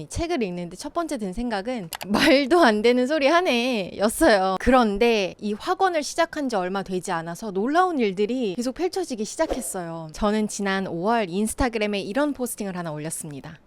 이 책을 읽는데 첫 번째 든 생각은 말도 안 되는 소리 하네 였어요. 그런데 이 학원을 시작한 지 얼마 되지 않아서 놀라운 일들이 계속 펼쳐지기 시작했어요. 저는 지난 5월 인스타그램에 이런 포스팅을 하나 올렸습니다.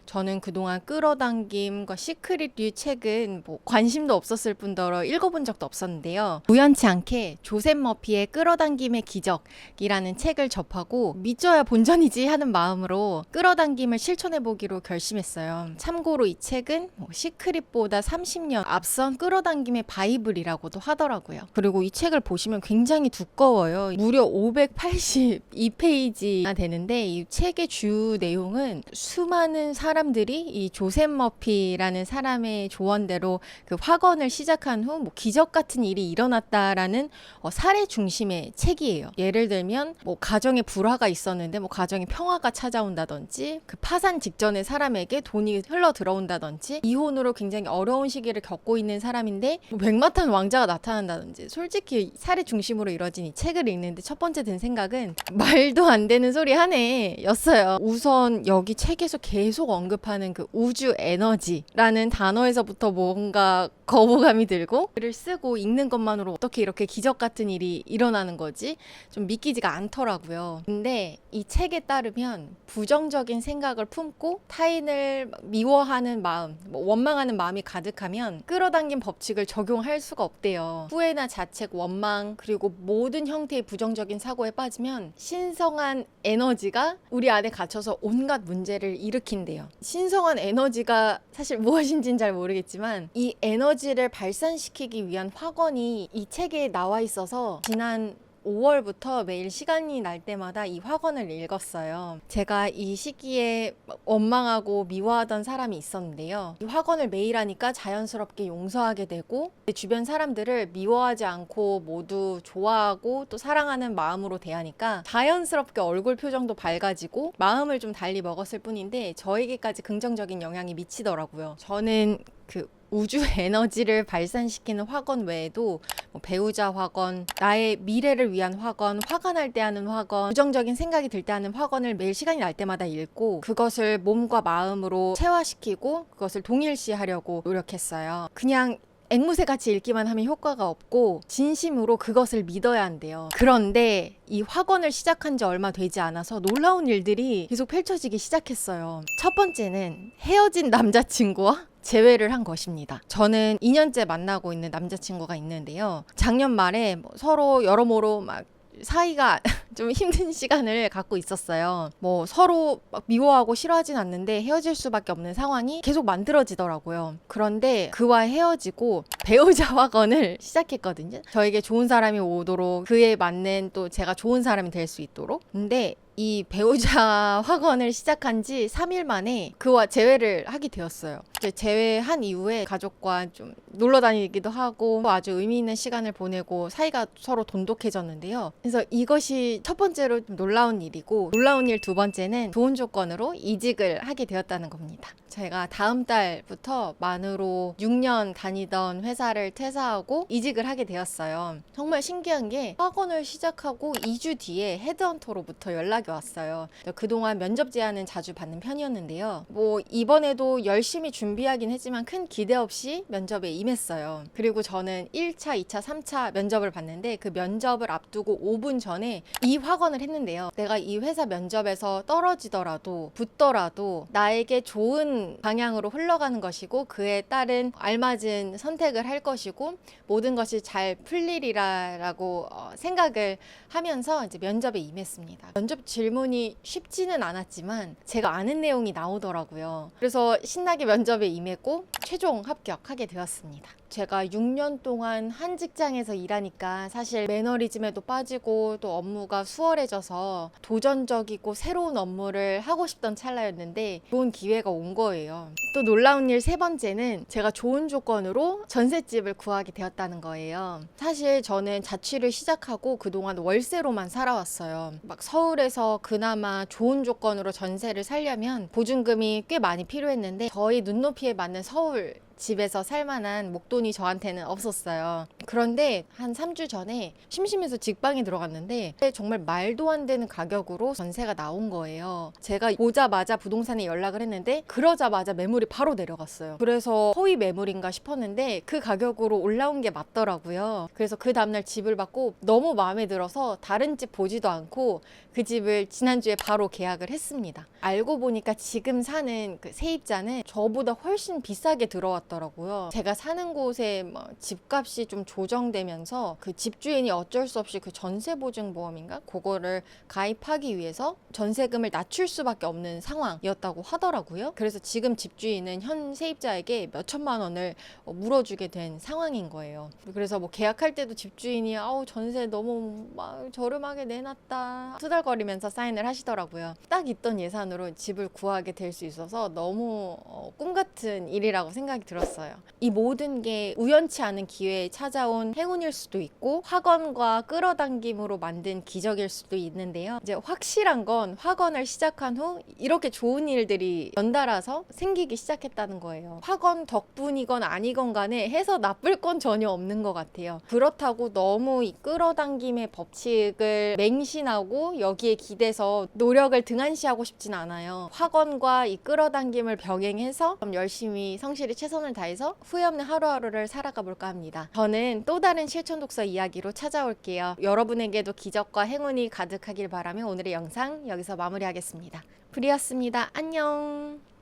저는 그동안 끌어당김과 시크릿류 책은 관심도 없었을 뿐더러 읽어본 적도 없었는데요. 우연치 않게 조셉 머피의 끌어당김의 기적이라는 책을 접하고 믿져야 본전이지 하는 마음으로 끌어당김을 실천해보기로 결심했어요. 참고로 이 책은 시크릿보다 30년 앞선 끌어당김의 바이블이라고도 하더라고요. 그리고 이 책을 보시면 굉장히 두꺼워요. 무려 582페이지나 되는데 이 책의 주 내용은 수많은 사람들이 이 조셉 머피라는 사람의 조언대로 그 학원을 시작한 후 기적 같은 일이 일어났다라는 사례 중심의 책이에요. 예를 들면 가정에 불화가 있었는데 가정에 평화가 찾아온다든지, 그 파산 직전에 사람에게 돈이 흘러 들어온다든지, 이혼으로 굉장히 어려운 시기를 겪고 있는 사람인데 백마탄 왕자가 나타난다든지, 솔직히 사례 중심으로 이뤄진 이 책을 읽는데 첫 번째 든 생각은 말도 안 되는 소리 하네 였어요. 우선 여기 책에서 계속 언급하는 그 우주 에너지라는 단어에서부터 뭔가 거부감이 들고, 글을 쓰고 읽는 것만으로 어떻게 이렇게 기적 같은 일이 일어나는 거지? 좀 믿기지가 않더라고요. 근데 이 책에 따르면 부정적인 생각을 품고 타인을 미워하는 마음, 원망하는 마음이 가득하면 끌어당긴 법칙을 적용할 수가 없대요. 후회나 자책, 원망, 그리고 모든 형태의 부정적인 사고에 빠지면 신성한 에너지가 우리 안에 갇혀서 온갖 문제를 일으킨대요. 신성한 에너지가 사실 무엇인지는 잘 모르겠지만 이 에너지를 발산시키기 위한 화건이 이 책에 나와 있어서 지난 5월부터 매일 시간이 날 때마다 이 화건을 읽었어요. 제가 이 시기에 원망하고 미워하던 사람이 있었는데요. 이 화건을 매일 하니까 자연스럽게 용서하게 되고 주변 사람들을 미워하지 않고 모두 좋아하고 또 사랑하는 마음으로 대하니까 자연스럽게 얼굴 표정도 밝아지고 마음을 좀 달리 먹었을 뿐인데 저에게까지 긍정적인 영향이 미치더라고요. 저는 그 우주 에너지를 발산시키는 화건 외에도 배우자 화건, 나의 미래를 위한 화건, 화가 날 때 하는 화건, 부정적인 생각이 들 때 하는 화건을 매일 시간이 날 때마다 읽고 그것을 몸과 마음으로 체화시키고 그것을 동일시하려고 노력했어요. 그냥 앵무새같이 읽기만 하면 효과가 없고 진심으로 그것을 믿어야 한대요. 그런데 이 화건을 시작한 지 얼마 되지 않아서 놀라운 일들이 계속 펼쳐지기 시작했어요. 첫 번째는 헤어진 남자친구와 재회를 한 것입니다. 저는 2년째 만나고 있는 남자친구가 있는데요. 작년 말에 서로 여러모로 막 사이가 좀 힘든 시간을 갖고 있었어요. 서로 막 미워하고 싫어하진 않는데 헤어질 수밖에 없는 상황이 계속 만들어지더라고요. 그런데 그와 헤어지고 배우자 화건을 시작했거든요. 저에게 좋은 사람이 오도록, 그에 맞는 또 제가 좋은 사람이 될 수 있도록. 근데 이 배우자 화건을 시작한 지 3일 만에 그와 재회를 하게 되었어요. 재회한 이후에 가족과 좀 놀러 다니기도 하고 아주 의미 있는 시간을 보내고 사이가 서로 돈독해졌는데요. 그래서 이것이 첫 번째로 좀 놀라운 일이고, 놀라운 일 두 번째는 좋은 조건으로 이직을 하게 되었다는 겁니다. 제가 다음 달부터 만으로 6년 다니던 회사를 퇴사하고 이직을 하게 되었어요. 정말 신기한 게 학원을 시작하고 2주 뒤에 헤드헌터로부터 연락이 왔어요. 그동안 면접 제안은 자주 받는 편이었는데요. 이번에도 열심히 준비하긴 했지만 큰 기대 없이 면접에 임했어요. 그리고 저는 1차, 2차, 3차 면접을 봤는데 그 면접을 앞두고 5분 전에 이 확언을 했는데요. 내가 이 회사 면접에서 떨어지더라도 붙더라도 나에게 좋은 방향으로 흘러가는 것이고 그에 따른 알맞은 선택을 할 것이고 모든 것이 잘 풀리리라고 생각을 하면서 이제 면접에 임했습니다. 면접 질문이 쉽지는 않았지만 제가 아는 내용이 나오더라고요. 그래서 신나게 면접에 임했고 최종 합격하게 되었습니다. 제가 6년 동안 한 직장에서 일하니까 사실 매너리즘에도 빠지고 또 업무가 수월해져서 도전적이고 새로운 업무를 하고 싶던 찰나였는데 좋은 기회가 온 거예요. 또 놀라운 일 세 번째는 제가 좋은 조건으로 전셋집을 구하게 되었다는 거예요. 사실 저는 자취를 시작하고 그동안 월세로만 살아왔어요. 막 서울에서 그나마 좋은 조건으로 전세를 살려면 보증금이 꽤 많이 필요했는데 저희 눈높이에 맞는 서울 집에서 살만한 목돈이 저한테는 없었어요. 그런데 한 3주 전에 심심해서 직방에 들어갔는데 정말 말도 안 되는 가격으로 전세가 나온 거예요. 제가 보자마자 부동산에 연락을 했는데 그러자마자 매물이 바로 내려갔어요. 그래서 허위 매물인가 싶었는데 그 가격으로 올라온 게 맞더라고요. 그래서 그 다음날 집을 받고 너무 마음에 들어서 다른 집 보지도 않고 그 집을 지난주에 바로 계약을 했습니다. 알고 보니까 지금 사는 그 세입자는 저보다 훨씬 비싸게 들어왔더라고요. 제가 사는 곳에 뭐 집값이 좀 조정되면서 그 집주인이 어쩔 수 없이 그 전세보증보험인가? 그거를 가입하기 위해서 전세금을 낮출 수밖에 없는 상황이었다고 하더라고요. 그래서 지금 집주인은 현 세입자에게 몇 천만 원을 물어주게 된 상황인 거예요. 그래서 뭐 계약할 때도 집주인이 아우 전세 너무 막 저렴하게 내놨다 수달거리면서 사인을 하시더라고요. 딱 있던 예산으로 집을 구하게 될 수 있어서 너무 꿈같은 일이라고 생각이 들었어요. 이 모든 게 우연치 않은 기회에 찾아온 행운일 수도 있고 확언과 끌어당김으로 만든 기적일 수도 있는데요. 이제 확실한 건 확언을 시작한 후 이렇게 좋은 일들이 연달아서 생기기 시작했다는 거예요. 확언 덕분이건 아니건 간에 해서 나쁠 건 전혀 없는 것 같아요. 그렇다고 너무 이 끌어당김의 법칙을 맹신하고 여기에 기대서 노력을 등한시하고 싶진 않아요. 확언과 이 끌어당김을 병행해서 열심히 성실히 최선을 다해서 후회 없는 하루하루를 살아가 볼까 합니다. 저는 또 다른 실천 독서 이야기로 찾아올게요. 여러분에게도 기적과 행운이 가득하길 바라며 오늘의 영상 여기서 마무리하겠습니다. 브리였습니다. 안녕.